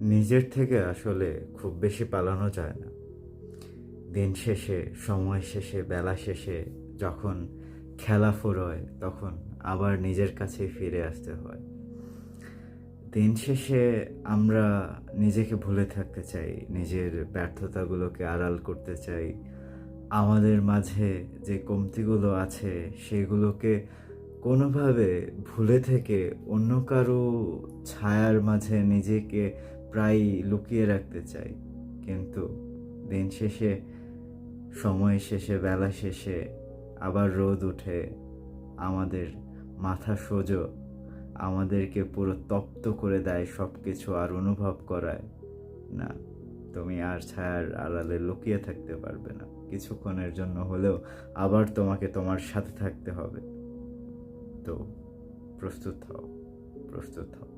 নিজের থেকে আসলে খুব বেশি পালানো যায় না। দিন শেষে, সময় শেষে, বেলা শেষে যখন খেলা ফুরোয় তখন আবার নিজের কাছেই ফিরে আসতে হয়। দিন শেষে আমরা নিজেকে ভুলে থাকতে চাই, নিজের ব্যর্থতাগুলোকে আড়াল করতে চাই। আমাদের মাঝে যে কমতিগুলো আছে সেগুলোকে কোনোভাবে ভুলে থেকে অন্য কারো ছায়ার মাঝে নিজেকে প্রায় লুকিয়ে রাখতে চাই। কিন্তু দিন শেষে, সময় শেষে, বেলা শেষে আবার রোদ উঠে আমাদের মাথা সোজো, আমাদেরকে পুরো তপ্ত করে দেয় সব কিছু, আর অনুভব করায় না, তুমি আর ছায়ার আড়ালে লুকিয়ে থাকতে পারবে না। কিছুক্ষণের জন্য হলেও আবার তোমাকে তোমার সাথে থাকতে হবে। তো প্রস্তুত হও, প্রস্তুত হও।